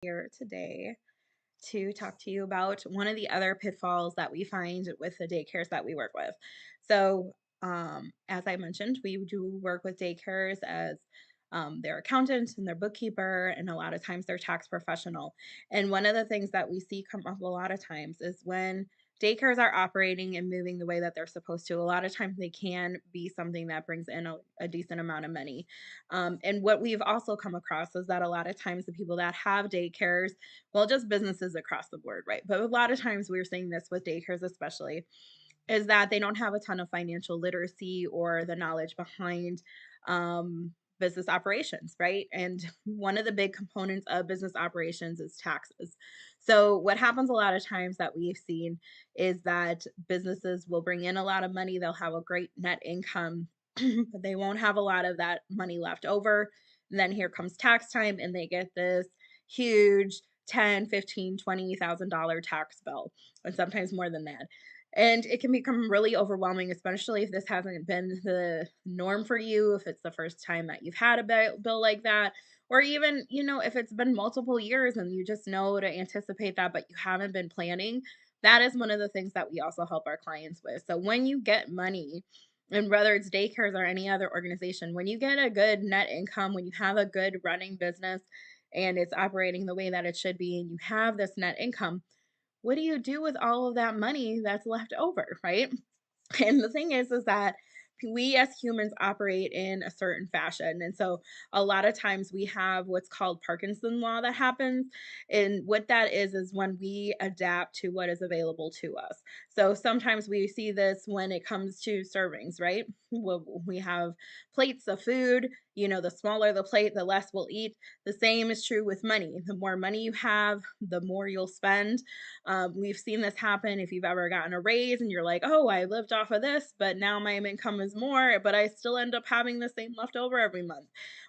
Here today to talk to you about one of the other pitfalls that we find with the daycares that we work with. So, as I mentioned, we do work with daycares as their accountant and their bookkeeper, and a lot of times their tax professional. And one of the things that we see come up a lot of times is when daycares are operating and moving the way that they're supposed to, a lot of times they can be something that brings in a decent amount of money. And what we've also come across is that a lot of times the people that have daycares, well, just businesses across the board, right? But a lot of times we're seeing this with daycares, especially, is that they don't have a ton of financial literacy or the knowledge behind business operations, right? And one of the big components of business operations is taxes. So, what happens a lot of times that we've seen is that businesses will bring in a lot of money, they'll have a great net income, but they won't have a lot of that money left over. And then here comes tax time, and they get this huge 10, 15, $20,000 tax bill, and sometimes more than that. And it can become really overwhelming, especially if this hasn't been the norm for you, if it's the first time that you've had a bill like that, or even, if it's been multiple years and you just know to anticipate that, but you haven't been planning. That is one of the things that we also help our clients with. So when you get money, and whether it's daycares or any other organization, when you get a good net income, when you have a good running business and it's operating the way that it should be, and you have this net income, what do you do with all of that money that's left over, right? And the thing is that we as humans operate in a certain fashion. And so a lot of times we have what's called Parkinson law that happens. And what that is when we adapt to what is available to us. So sometimes we see this when it comes to servings, right? We have plates of food, the smaller the plate, the less we'll eat. The same is true with money. The more money you have, the more you'll spend. We've seen this happen if you've ever gotten a raise and you're like, oh, I lived off of this, but now my income is more, but I still end up having the same leftover every month.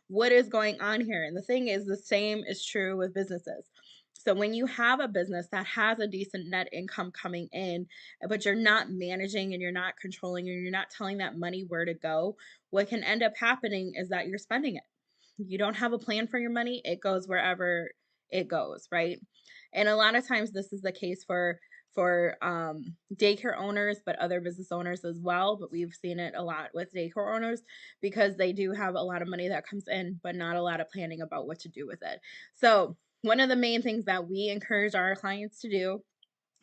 What is going on here? And the thing is, the same is true with businesses. So when you have a business that has a decent net income coming in, but you're not managing and you're not controlling and you're not telling that money where to go, what can end up happening is that you're spending it. You don't have a plan for your money, it goes wherever it goes, right? And a lot of times this is the case for daycare owners, but other business owners as well. But we've seen it a lot with daycare owners because they do have a lot of money that comes in, but not a lot of planning about what to do with it. So one of the main things that we encourage our clients to do,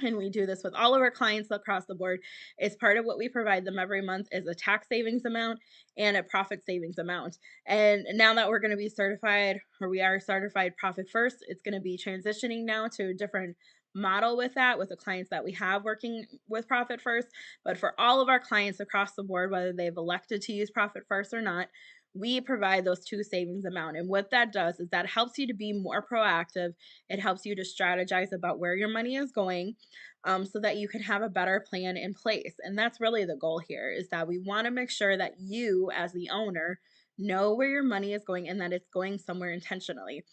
and we do this with all of our clients across the board, is part of what we provide them every month is a tax savings amount and a profit savings amount. And now that we're going to be certified, or we are certified profit first, it's going to be transitioning now to a different model with that, with the clients that we have working with profit first. But for all of our clients across the board, whether they've elected to use profit first or not, we provide those two savings amount. And what that does is that helps you to be more proactive. It helps you to strategize about where your money is going, so that you can have a better plan in place. And that's really the goal here, is that we want to make sure that you, as the owner, know where your money is going and that it's going somewhere intentionally.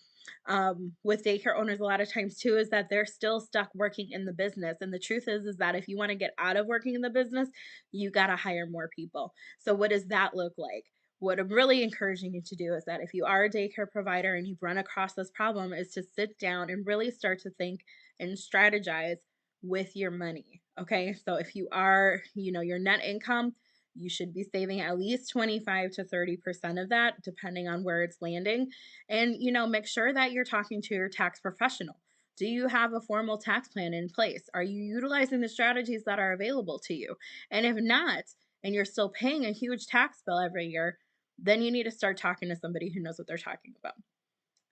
With daycare owners, a lot of times too, is that they're still stuck working in the business. And the truth is that if you want to get out of working in the business, you got to hire more people. So, what does that look like? What I'm really encouraging you to do is that if you are a daycare provider and you've run across this problem, is to sit down and really start to think and strategize with your money. Okay. So if you are, your net income, you should be saving at least 25 to 30% of that, depending on where it's landing. And, make sure that you're talking to your tax professional. Do you have a formal tax plan in place? Are you utilizing the strategies that are available to you? And if not, and you're still paying a huge tax bill every year, then you need to start talking to somebody who knows what they're talking about.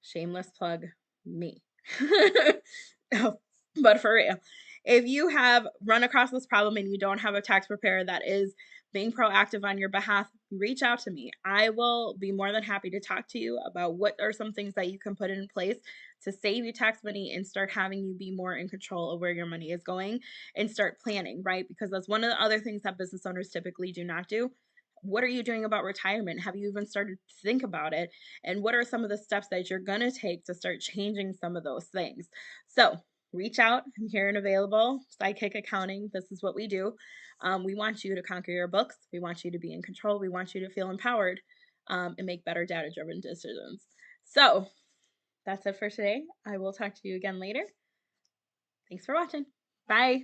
Shameless plug, me. Oh, but for real, if you have run across this problem and you don't have a tax preparer that is being proactive on your behalf, reach out to me. I will be more than happy to talk to you about what are some things that you can put in place to save you tax money and start having you be more in control of where your money is going and start planning, right? Because that's one of the other things that business owners typically do not do. What are you doing about retirement? Have you even started to think about it? And what are some of the steps that you're going to take to start changing some of those things? So reach out. I'm here and available. Sidekick Accounting. This is what we do. We want you to conquer your books. We want you to be in control. We want you to feel empowered, and make better data driven decisions. So that's it for today. I will talk to you again later. Thanks for watching. Bye.